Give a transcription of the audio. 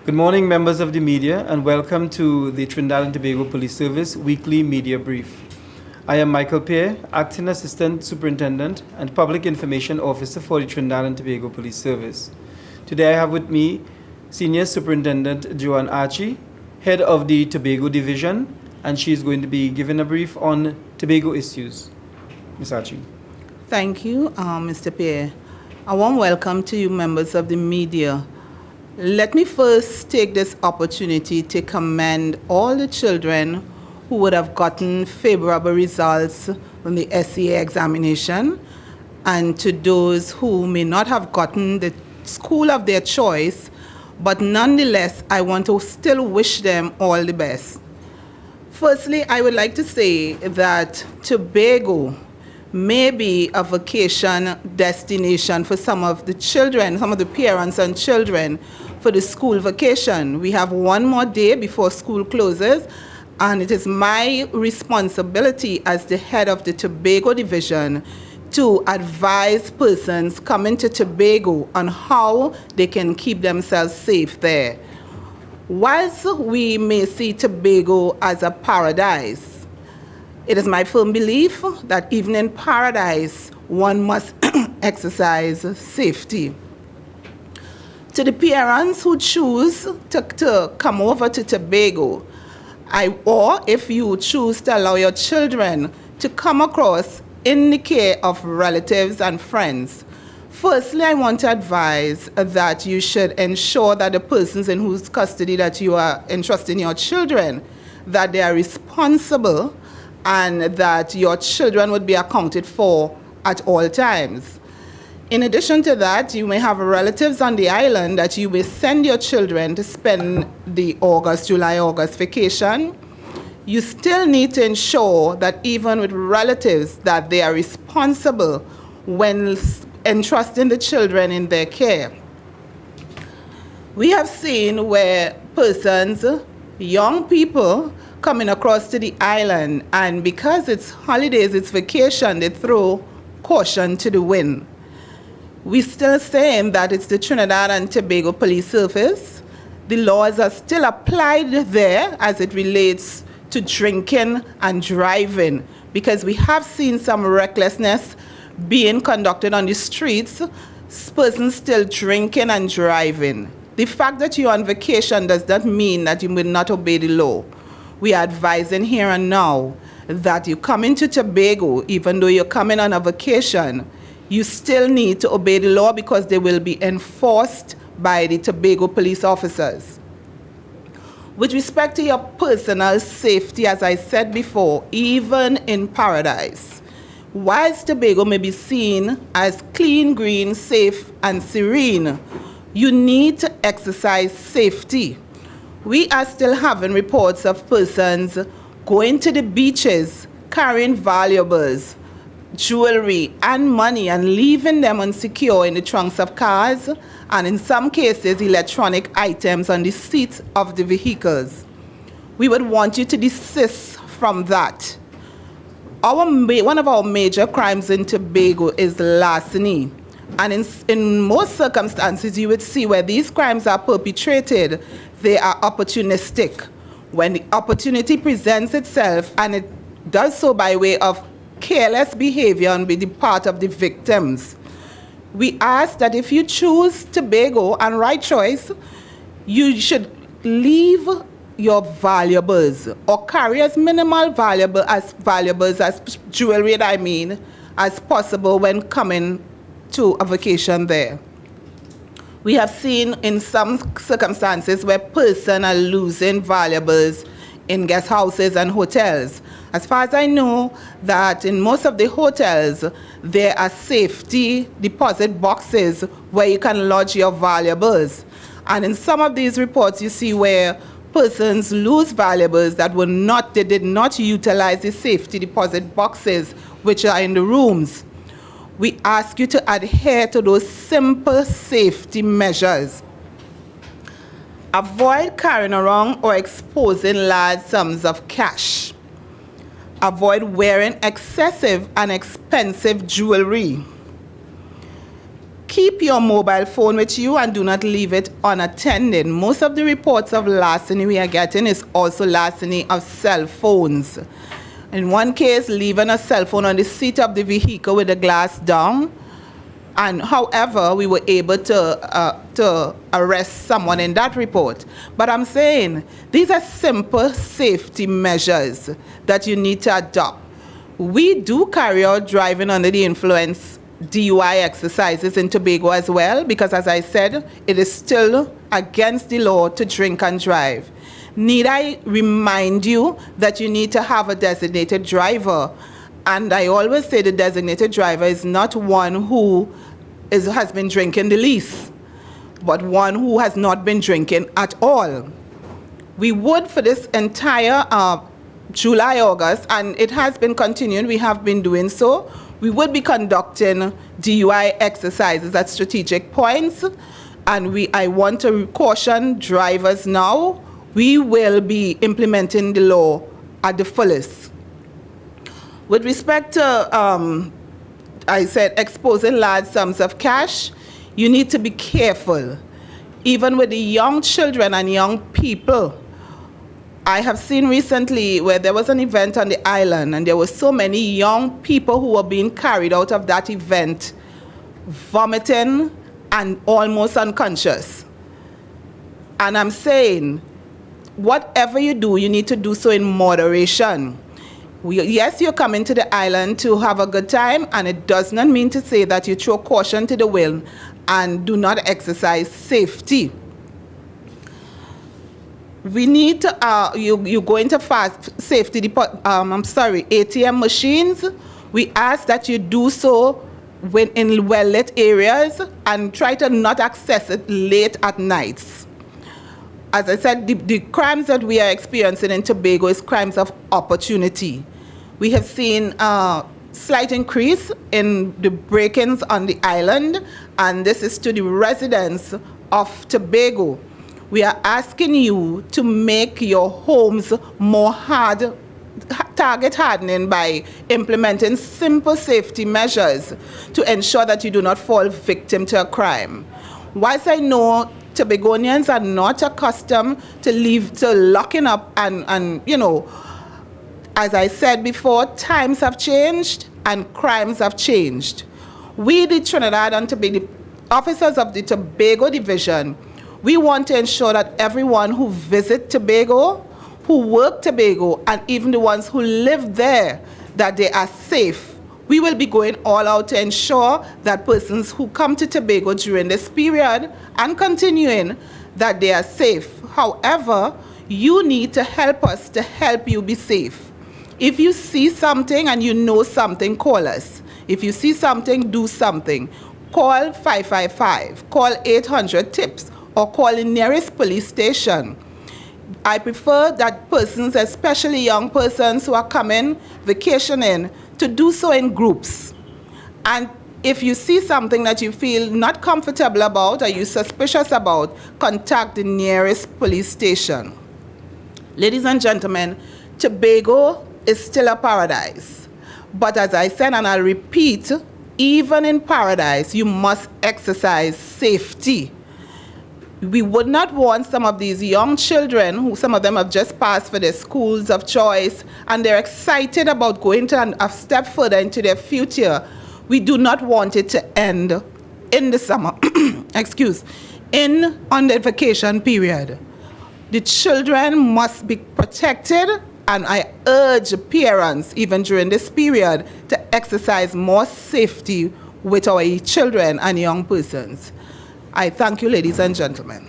Good morning, members of the media, and welcome to the Trinidad and Tobago Police Service Weekly Media Brief. I am Michael Pear, Acting Assistant Superintendent and Public Information Officer for the Trinidad and Tobago Police Service. Today I have with me Senior Superintendent Joanne Archie, Head of the Tobago Division, and she is going to be giving a brief on Tobago issues. Ms. Archie. Thank you, Mr. Pear. A warm welcome to you, members of the media. Let me first take this opportunity to commend all the children who would have gotten favorable results from the SEA examination, and to those who may not have gotten the school of their choice, but nonetheless, I want to still wish them all the best. Firstly, I would like to say that Tobago may be a vacation destination for some of the children, some of the parents and children for the school vacation. We have one more day before school closes, and it is my responsibility as the head of the Tobago division to advise persons coming to Tobago on how they can keep themselves safe there. Whilst we may see Tobago as a paradise, it is my firm belief that even in paradise, one must exercise safety. To the parents who choose to come over to Tobago, or if you choose to allow your children to come across in the care of relatives and friends, firstly, I want to advise that you should ensure that the persons in whose custody that you are entrusting your children, that they are responsible and that your children would be accounted for at all times. In addition to that, you may have relatives on the island that you will send your children to spend the July-August vacation. You still need to ensure that even with relatives that they are responsible when entrusting the children in their care. We have seen where persons, young people, coming across to the island, and because it's holidays, it's vacation, they throw caution to the wind. We still saying that it's the Trinidad and Tobago Police Service. The laws are still applied there as it relates to drinking and driving, because we have seen some recklessness being conducted on the streets, persons still drinking and driving. The fact that you're on vacation does not mean that you will not obey the law. We are advising here and now that you come into Tobago, even though you're coming on a vacation, you still need to obey the law because they will be enforced by the Tobago police officers. With respect to your personal safety, as I said before, even in paradise, whilst Tobago may be seen as clean, green, safe, and serene, you need to exercise safety. We are still having reports of persons going to the beaches, carrying valuables, jewelry, and money, and leaving them unsecure in the trunks of cars, and in some cases, electronic items on the seats of the vehicles. We would want you to desist from that. One of our major crimes in Tobago is larceny. And in most circumstances, you would see where these crimes are perpetrated, they are opportunistic. When the opportunity presents itself, and it does so by way of careless behavior on the part of the victims, we ask that if you choose Tobago and right choice, you should leave your valuables or carry as minimal valuables as jewelry, as possible when coming to a vacation there. We have seen in some circumstances where persons are losing valuables in guest houses and hotels. As far as I know, that in most of the hotels, there are safety deposit boxes where you can lodge your valuables. And in some of these reports, you see where persons lose valuables that they did not utilize the safety deposit boxes which are in the rooms. We ask you to adhere to those simple safety measures. Avoid carrying around or exposing large sums of cash. Avoid wearing excessive and expensive jewelry. keep your mobile phone with you and do not leave it unattended. Most of the reports of larceny we are getting is also larceny of cell phones. In one case, leaving a cell phone on the seat of the vehicle with the glass down. And however, we were able to arrest someone in that report. But I'm saying these are simple safety measures that you need to adopt. We do carry out driving under the influence DUI exercises in Tobago as well, because as I said, it is still against the law to drink and drive. Need I remind you that you need to have a designated driver? And I always say the designated driver is not one who has been drinking the least, but one who has not been drinking at all. We would, for this entire July, August, and it has been continuing, we have been doing so, we would be conducting DUI exercises at strategic points, and I want to caution drivers now, we will be implementing the law at the fullest. With respect to, I said, exposing large sums of cash, you need to be careful. Even with the young children and young people, I have seen recently where there was an event on the island and there were so many young people who were being carried out of that event, vomiting and almost unconscious. And I'm saying, whatever you do, you need to do so in moderation. Yes, you're coming to the island to have a good time, and it does not mean to say that you throw caution to the wind and do not exercise safety. We need to, you go into fast safety, ATM machines. We ask that you do so in well-lit areas and try to not access it late at nights. As I said, the crimes that we are experiencing in Tobago is crimes of opportunity. We have seen a slight increase in the break-ins on the island, and this is to the residents of Tobago. We are asking you to make your homes more target hardening by implementing simple safety measures to ensure that you do not fall victim to a crime. Whilst I know Tobagonians are not accustomed to locking up and you know, as I said before, times have changed and crimes have changed. We, the Trinidad and Tobago, officers of the Tobago Division, we want to ensure that everyone who visit Tobago, who work Tobago, and even the ones who live there, that they are safe. We will be going all out to ensure that persons who come to Tobago during this period and continuing, that they are safe. However, you need to help us to help you be safe. If you see something and you know something, call us. If you see something, do something. Call 555, call 800-TIPS, or call the nearest police station. I prefer that persons, especially young persons who are coming, vacationing, to do so in groups. And if you see something that you feel not comfortable about or you're suspicious about, contact the nearest police station. Ladies and gentlemen, Tobago is still a paradise. But as I said, and I'll repeat, even in paradise, you must exercise safety. We would not want some of these young children, who some of them have just passed for their schools of choice, and they're excited about going to a step further into their future. We do not want it to end in the summer, on the vacation period. The children must be protected, and I urge parents, even during this period, to exercise more safety with our children and young persons. I thank you, ladies and gentlemen.